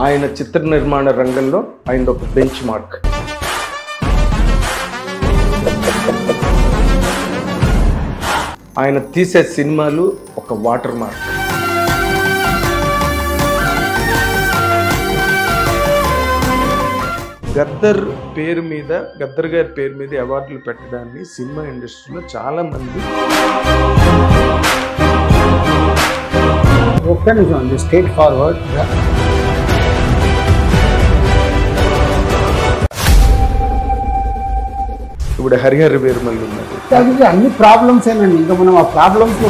ఆయన చిత్ర నిర్మాణ రంగంలో ఆయన ఒక బెంచ్ మార్క్. ఆయన తీసే సినిమాలు ఒక వాటర్ మార్క్. గద్దర్ పేరు మీద, గద్దర్ గారి పేరు మీద అవార్డులు పెట్టడాన్ని సినిమా ఇండస్ట్రీలో చాలా మంది స్ట్రేట్ ఫార్వర్డ్ ఇప్పుడు హరిహర వీరమల్లి ఉన్నారు. అన్ని ప్రాబ్లమ్స్ ఏనండి. ఇంకా మనం ఆ ప్రాబ్లమ్స్ లో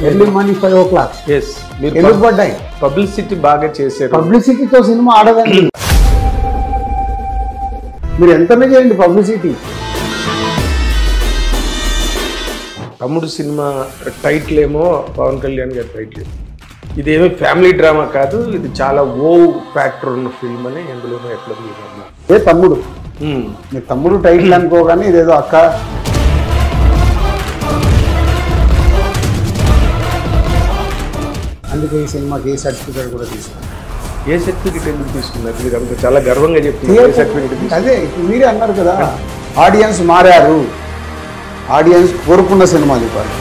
ఎర్లీ మార్నింగ్ 5 o'clock ఎందుకు పడ్డాయి? పబ్లిసిటీ బాగా చేశారు. పబ్లిసిటీతో సినిమా ఆడదండి. మీరు ఎంతనే చేయండి పబ్లిసిటీ. తమ్ముడు సినిమా టైటిల్ ఏమో పవన్ కళ్యాణ్ గారి టైటిల్. ఇదేమీ ఫ్యామిలీ డ్రామా కాదు, ఇది చాలా ఓ ఫ్యాక్టర్ ఉన్న ఫిల్మ్ అని ఎందులోనో ఎట్లా ఏ తమ్ముడు, మీ తమ్ముడు టైటిల్ అనుకోగానే ఇదేదో అక్క. అందుకే ఈ సినిమాకి ఏ సర్టిఫికేట్ కూడా తీసుకున్నారు. ఏ సర్టిఫికేట్ ఎందుకు తీసుకున్నారు? మీరు అంత చాలా గర్వంగా చెప్తున్నారు. అదే ఇప్పుడు మీరే అన్నారు కదా, ఆడియన్స్ మారారు, ఆడియన్స్ కోరుకున్న సినిమా చెప్పారు.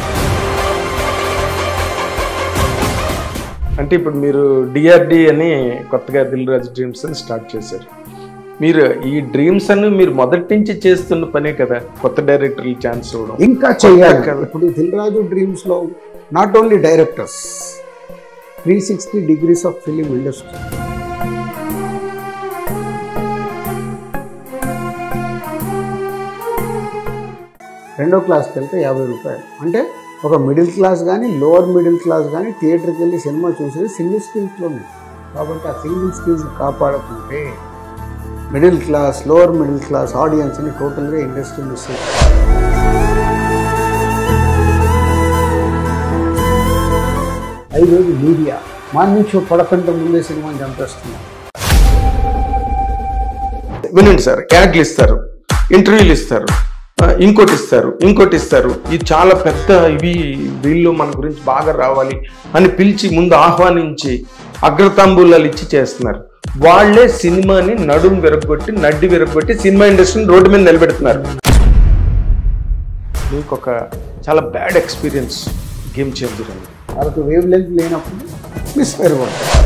అంటే ఇప్పుడు మీరు డిఆర్డి అని కొత్తగా దిల్ రాజు డ్రీమ్స్ అని స్టార్ట్ చేశారు. మీరు ఈ డ్రీమ్స్ అని మీరు మొదటి నుంచి చేస్తున్న పనే కదా, కొత్త డైరెక్టర్లు ఛాన్స్ ఇవ్వడం ఇంకా చేయాలి కదా. ఇప్పుడు దిల్ రాజు డ్రీమ్స్ లో not only directors, 360 degrees of film industry. రెండో క్లాస్కి వెళ్తే 50 రూపాయలు. అంటే ఒక మిడిల్ క్లాస్ కానీ లోవర్ మిడిల్ క్లాస్ కానీ థియేటర్కి వెళ్ళి సినిమా చూసేది సింగిల్ స్క్రీన్స్లోనే. కాబట్టి ఆ సింగిల్ స్క్రీన్స్ కాపాడకుంటే middle class, lower middle class ఆడియన్స్ని టోటల్గా ఇండస్ట్రీ మిస్ అవుతుంది. ఈరోజు మీడియా మార్నింగ్ షో పడకంటే ముందే సినిమాని చంపేస్తున్నారు. వినండి సార్, యాడ్లు ఇస్తారు, ఇంటర్వ్యూలు ఇస్తారు, ఇంకోటి ఇస్తారు. ఇది చాలా పెద్ద, ఇవి వీళ్ళు మన గురించి బాగా రావాలి అని పిలిచి ముందు ఆహ్వానించి అగ్రతాంబూలాలు ఇచ్చి చేస్తున్నారు. వాళ్లే సినిమాని నడుము విరగొట్టి సినిమా ఇండస్ట్రీని రోడ్డు మీద నిలబెడుతున్నారు. మీకు ఒక చాలా బ్యాడ్ ఎక్స్పీరియన్స్ గేమ్ చేంజర్ అండి. వాళ్ళకి వేవ్ లెంత్ లేనప్పుడు మిస్ఫైర్ పడతారు.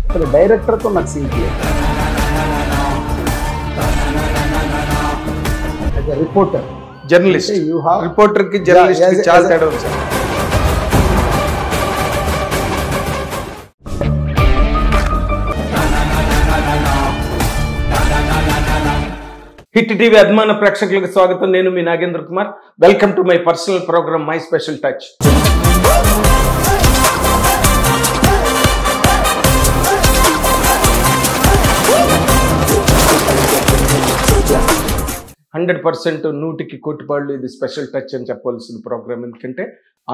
అసలు డైరెక్టర్తో నాకు సింక్ లేదు. రిపోర్టర్, జర్నలిస్ట్, రిపోర్టర్ కి జర్నలిస్ట్ కి చాలా తేడా ఉంది సార్. హిట్ టీవీ అభిమాన ప్రేక్షకులకు స్వాగతం. నేను మీ Nagendra Kumar. Welcome to my personal programme my special touch. Hundred 100% కోటిపాళ్ళు ఇది స్పెషల్ టచ్ అని చెప్పవలసిన ప్రోగ్రామ్. ఎందుకంటే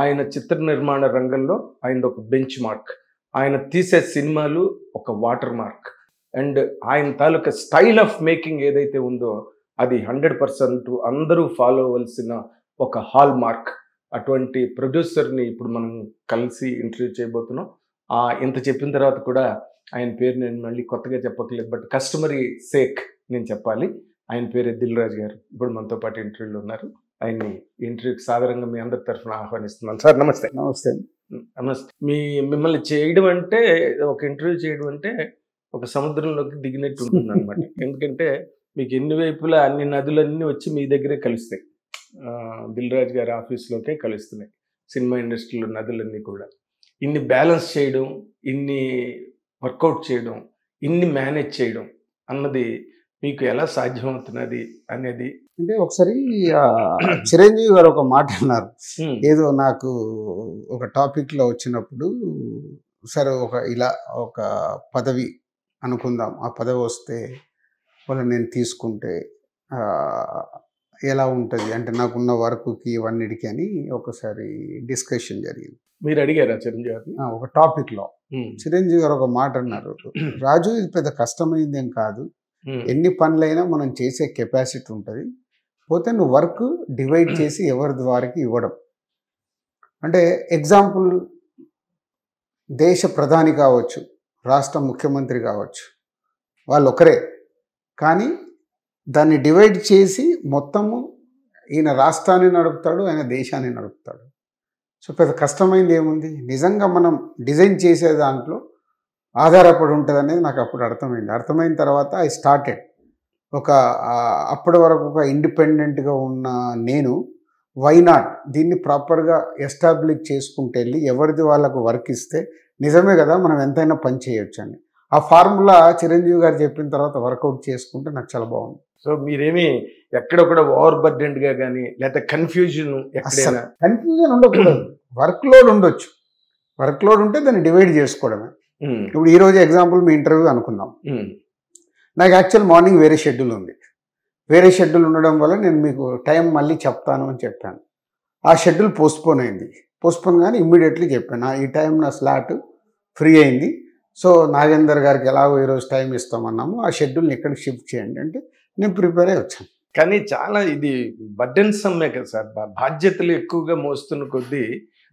ఆయన చిత్ర నిర్మాణ రంగంలో ఆయన ఒక బెంచ్ మార్క్. ఆయన తీసే సినిమాలు ఒక వాటర్ మార్క్. అండ్ ఆయన తాలూకా స్టైల్ ఆఫ్ మేకింగ్ ఏదైతే ఉందో అది 100% అందరూ ఫాలో అవ్వాల్సిన ఒక హాల్ మార్క్. అటువంటి ప్రొడ్యూసర్ని ఇప్పుడు మనం కలిసి ఇంటర్వ్యూ చేయబోతున్నాం. ఇంత చెప్పిన తర్వాత కూడా ఆయన పేరు నేను మళ్ళీ కొత్తగా చెప్పట్లేదు, బట్ కస్టమరీ సేక్ నేను చెప్పాలి. ఆయన పేరు దిల్ రాజు గారు. ఇప్పుడు మనతో పాటు ఇంటర్వ్యూలో ఉన్నారు. ఆయన్ని ఇంటర్వ్యూకి సాధారణంగా మీ అందరి తరఫున ఆహ్వానిస్తున్నాను. సార్ నమస్తే. నమస్తే. మిమ్మల్ని చేయడం అంటే, ఒక ఇంటర్వ్యూ చేయడం అంటే ఒక సముద్రంలోకి దిగినట్టు ఉంటుంది అనమాట. ఎందుకంటే మీకు ఎన్ని వైపులా అన్ని నదులన్నీ వచ్చి మీ దగ్గరే కలుస్తాయి. దిల్ రాజు గారి ఆఫీస్లోకే కలుస్తున్నాయి సినిమా ఇండస్ట్రీలో నదులన్నీ కూడా. ఇన్ని బ్యాలెన్స్ చేయడం, ఇన్ని వర్కౌట్ చేయడం, ఇన్ని మేనేజ్ చేయడం అన్నది మీకు ఎలా సాధ్యమవుతున్నది అనేది. అంటే ఒకసారి చిరంజీవి గారు ఒక మాట అన్నారు. ఏదో నాకు ఒక టాపిక్లో వచ్చినప్పుడు, సరే ఇలా ఒక పదవి అనుకుందాం, ఆ పదవి వస్తే వాళ్ళు నేను తీసుకుంటే ఎలా ఉంటుంది అంటే నాకున్న వర్క్కి ఇవన్నిటికీ అని ఒకసారి డిస్కషన్ జరిగింది. మీరు అడిగారా చిరంజీవి గారిని? ఒక టాపిక్లో చిరంజీవి గారు ఒక మాట అన్నారు, రాజు ఇది పెద్ద కష్టమైంది ఏం కాదు, ఎన్ని పనులైనా మనం చేసే కెపాసిటీ ఉంటుంది, పోతే నువ్వు వర్క్ డివైడ్ చేసి ఎవరి ద్వారాకి ఇవ్వడం అంటే ఎగ్జాంపుల్, దేశ ప్రధాని కావచ్చు, రాష్ట్ర ముఖ్యమంత్రి కావచ్చు, వాళ్ళు ఒకరే, కానీ దాన్ని డివైడ్ చేసి మొత్తము ఈయన రాష్ట్రాన్ని నడుపుతాడు, ఆయన దేశాన్ని నడుపుతాడు. సో పెద్ద కష్టమైంది ఏముంది, నిజంగా మనం డిజైన్ చేసే దాంట్లో ఆధారపడి ఉంటుంది అనేది నాకు అప్పుడు అర్థమైంది. అర్థమైన తర్వాత ఐ స్టార్టెడ్ అప్పటి వరకు ఒక ఇండిపెండెంట్గా ఉన్న నేను వై నాట్ దీన్ని ప్రాపర్గా ఎస్టాబ్లిష్ చేసుకుంటూ వెళ్ళి ఎవరిది వాళ్ళకు వర్క్ ఇస్తే నిజమే కదా మనం ఎంతైనా పని చేయొచ్చు అని ఆ ఫార్ములా చిరంజీవి గారు చెప్పిన తర్వాత వర్కౌట్ చేసుకుంటే నాకు చాలా బాగుంది. సో మీరేమి ఎక్కడ కూడా ఓవర్ బర్డెండ్గా కానీ లేకపోతే కన్ఫ్యూజన్ ఉండకూడదు. వర్క్ లోడ్ ఉండొచ్చు, వర్క్ లోడ్ ఉంటే దాన్ని డివైడ్ చేసుకోవడమే. ఇప్పుడు ఈరోజు ఎగ్జాంపుల్ మీ ఇంటర్వ్యూ అనుకుందాం, నాకు యాక్చువల్ మార్నింగ్ వేరే షెడ్యూల్ ఉంది. వేరే షెడ్యూల్ ఉండడం వల్ల నేను మీకు టైం మళ్ళీ చెప్తాను అని చెప్పాను. ఆ షెడ్యూల్ పోస్ట్పోన్ అయింది. పోస్ట్పోన్ కానీ ఇమ్మీడియట్లీ చెప్పాను, ఈ టైం నా స్లాట్ ఫ్రీ అయింది, సో నాగేందర్ గారికి ఎలాగో ఈరోజు టైం ఇస్తామన్నాము, ఆ షెడ్యూల్ని ఎక్కడికి షిఫ్ట్ చేయండి అంటే నేను ప్రిపేర్ అయ్యి వచ్చాను. కానీ చాలా ఇది బర్డెన్ సమ్మే కదా సార్, బాధ్యతలు ఎక్కువగా మోస్తున్న కొద్దీ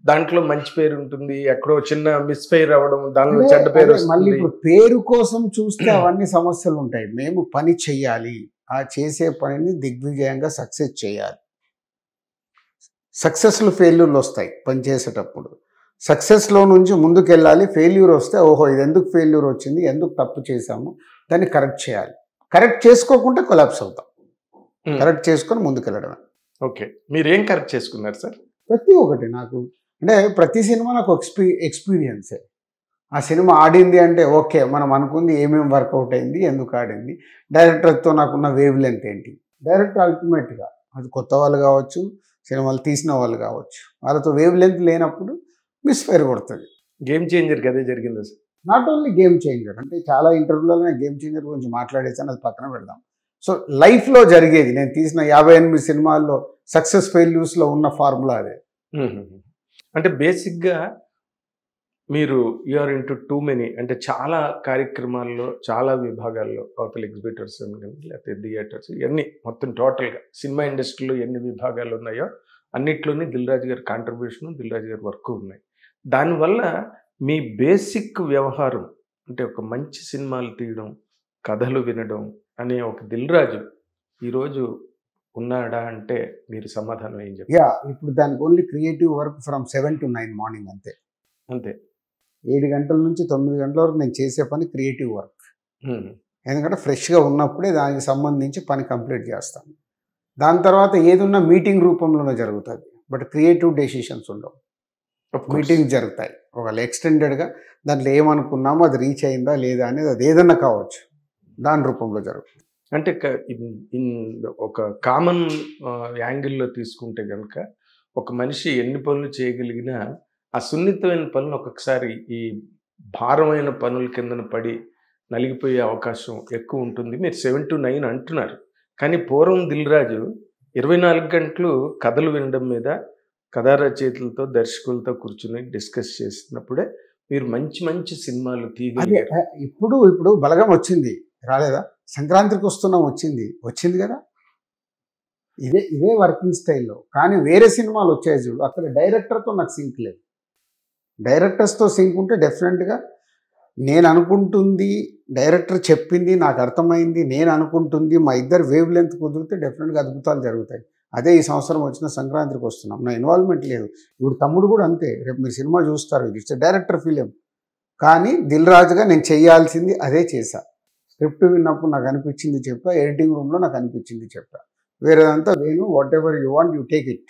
దాంట్లో మంచి పేరు ఉంటుంది, ఎక్కడో చిన్న మిస్ఫైర్ అవ్వడం, దానిలో చెడ్డ పేరు. మళ్ళీ ఇప్పుడు పేరు కోసం చూస్తే అవన్నీ సమస్యలు ఉంటాయి. మేము పని చెయ్యాలి, ఆ చేసే పనిని దిగ్విజయంగా సక్సెస్ చేయాలి. సక్సెస్లు ఫెయిల్యూర్లు వస్తాయి పని చేసేటప్పుడు, సక్సెస్లో నుంచి ముందుకెళ్ళాలి. ఫెయిల్యూర్ వస్తే ఓహో ఇది ఎందుకు ఫెయిల్యూర్ వచ్చింది, ఎందుకు తప్పు చేశాము, దాన్ని కరెక్ట్ చేయాలి. కరెక్ట్ చేసుకోకుంటే కొలాప్స్ అవుతాం, కరెక్ట్ చేసుకొని ముందుకెళ్ళడమే. ఓకే, మీరేం కరెక్ట్ చేసుకున్నారు సార్? ప్రతి ఒక్కటి నాకు అంటే ప్రతి సినిమా నాకు ఎక్స్పీరియన్సే. ఆ సినిమా ఆడింది అంటే ఓకే, మనం అనుకుంది ఏమేమి వర్కౌట్ అయింది, ఎందుకు ఆడింది, డైరెక్టర్తో నాకున్న వేవ్ లెంత్ ఏంటి. డైరెక్టర్ అల్టిమేట్గా అది కొత్త వాళ్ళు కావచ్చు, సినిమాలు తీసిన వాళ్ళు కావచ్చు, వాళ్ళతో వేవ్ లెంత్ లేనప్పుడు మిస్ఫైర్ కొడుతుంది. గేమ్ చేంజర్ కదే జరిగింది sir. Not only game changer, అంటే చాలా ఇంటర్వ్యూలలో నేను గేమ్ చేంజర్ గురించి మాట్లాడేసాను, అది పక్కన పెడదాం. సో లైఫ్లో జరిగేది, నేను తీసిన 58 సినిమాల్లో సక్సెస్ ఫెయిల్యూర్స్లో ఉన్న ఫార్ములా అదే. అంటే బేసిక్గా మీరు యూఆర్ ఇంటూ టూ మెనీ, అంటే చాలా కార్యక్రమాల్లో చాలా విభాగాల్లో, అవతల ఎగ్జిబిటర్స్ లేకపోతే థియేటర్స్, ఇవన్నీ మొత్తం టోటల్గా సినిమా ఇండస్ట్రీలో ఎన్ని విభాగాలు ఉన్నాయో అన్నిట్లోనే దిల్ రాజు గారి కాంట్రిబ్యూషన్, దిల్ రాజు గారి వర్క్ ఉన్నాయి. దానివల్ల మీ బేసిక్ వ్యవహారం అంటే ఒక మంచి సినిమాలు తీయడం, కథలు వినడం అనే ఒక దిల్ రాజు ఈరోజు ఉన్నాడా అంటే మీరు సమాధానం ఏం చెప్పారు? ఇప్పుడు దానికి only creative work from 7 to 9 morning అంతే. 7 గంటల నుంచి 9 గంటల వరకు నేను చేసే పని క్రియేటివ్ వర్క్. ఎందుకంటే ఫ్రెష్గా ఉన్నప్పుడే దానికి సంబంధించి పని కంప్లీట్ చేస్తాను. దాని తర్వాత ఏదున్నా మీటింగ్ రూపంలోనే జరుగుతుంది, బట్ క్రియేటివ్ డెసిషన్స్ ఉండవు. మీటింగ్ జరుగుతాయి ఒకవేళ ఎక్స్టెండెడ్గా, దాంట్లో ఏమనుకున్నామో అది రీచ్ అయిందా లేదా అనేది అది ఏదన్నా కావచ్చు, దాని రూపంలో జరుగుతుంది. అంటే ఒక కామన్ యాంగిల్లో తీసుకుంటే కనుక ఒక మనిషి ఎన్ని పనులు చేయగలిగినా ఆ సున్నితమైన పనులు ఒక్కొక్కసారి ఈ భారమైన పనుల కిందన పడి నలిగిపోయే అవకాశం ఎక్కువ ఉంటుంది. మీరు 7 to 9 అంటున్నారు, కానీ పూర్వం దిల్ రాజు 24 గంటలు కథలు వినడం మీద కథా రచయితలతో దర్శకులతో కూర్చుని డిస్కస్ చేసినప్పుడే మీరు మంచి మంచి సినిమాలు తీయగలిగారు. ఇప్పుడు బలగం వచ్చింది రాలేదా, సంక్రాంతికి వస్తున్నాం వచ్చింది కదా, ఇదే వర్కింగ్ స్టైల్లో. కానీ వేరే సినిమాలు వచ్చాయి చూడు, అక్కడ డైరెక్టర్తో నాకు సింక్ లేదు. డైరెక్టర్స్తో సింక్ ఉంటే డెఫినెట్గా నేను అనుకుంటుంది, డైరెక్టర్ చెప్పింది నాకు అర్థమైంది, నేను అనుకుంటుంది, మా ఇద్దరు వేవ్ లెంత్ కుదిరితే డెఫినెట్గా అద్భుతాలు జరుగుతాయి. అదే ఈ సంవత్సరం వచ్చిన సంక్రాంతికి వస్తున్నాం, నా ఇన్వాల్వ్మెంట్ లేదు. ఇప్పుడు తమ్ముడు కూడా అంతే, రేపు మీరు సినిమా చూస్తారు, ఇట్స్ డైరెక్టర్ ఫిలిం, కానీ దిల్ రాజుగా నేను చేయాల్సింది అదే చేశా. స్క్రిప్ట్ విన్నప్పుడు నాకు అనిపించింది చెప్పా, ఎడిటింగ్ రూమ్లో నాకు అనిపించింది చెప్పా, వేరేదంతా Venu whatever you want you take it.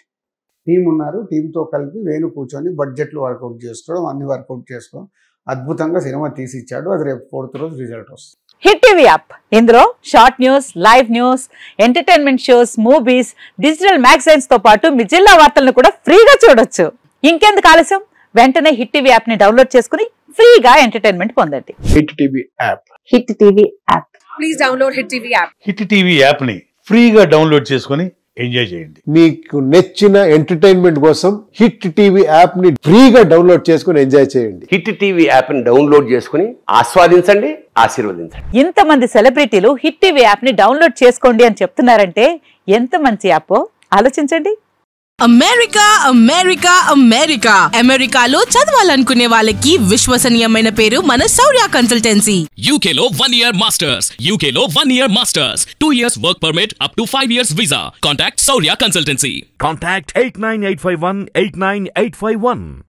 Team ఉన్నారు, టీంతో కలిపి వేణు కూర్చొని బడ్జెట్లు వర్కౌట్ చేసుకోవడం, అన్ని వర్కౌట్ చేసుకోవడం, అద్భుతంగా సినిమా తీసిచ్చాడు. అది రేపు 4th రోజు రిజల్ట్ వస్తుంది. హిట్ టీవీ యాప్, ఇందులో short news, live news, entertainment shows, movies, digital magazines తో పాటు మీ జిల్లా వార్తలను కూడా ఫ్రీగా చూడొచ్చు. ఇంకెందుకు ఆలస్యం, వెంటనే హిట్ టీవీ యాప్ ని డౌన్లోడ్ చేసుకుని ఫ్రీగా ఎంటర్టైన్మెంట్ పొందండి. Hit TV app. Hit TV app. Please download hit TV app. Hit TV app ని ఫ్రీగా డౌన్లోడ్ చేసుకుని ఎంజాయ్ చేయండి. మీకు నచ్చిన ఎంటర్టైన్మెంట్ కోసం హిట్ టీవీ యాప్ ని ఫ్రీగా డౌన్లోడ్ చేసుకుని ఎంజాయ్ చేయండి. హిట్ టీవీ యాప్ ని డౌన్లోడ్ చేసుకుని ఆస్వాదించండి, ఆశీర్వదించండి. ఇంతమంది సెలబ్రిటీలు హిట్ టీవీ యాప్ ని డౌన్లోడ్ చేసుకోండి అని చెప్తున్నారంటే ఎంత మంచి యాప్ ఆలోచించండి. అమెరికా అమెరికా అమెరికా అమెరికాలో చదవాలనుకునే వాళ్ళకి విశ్వసనీయమైన పేరు మన శౌర్య కన్సల్టెన్సీ. UK లో 1 year masters, UK లో 1 year masters, 2 years work permit up to 5 years visa. Contact Saurya Consultancy. Contact 89851 89851.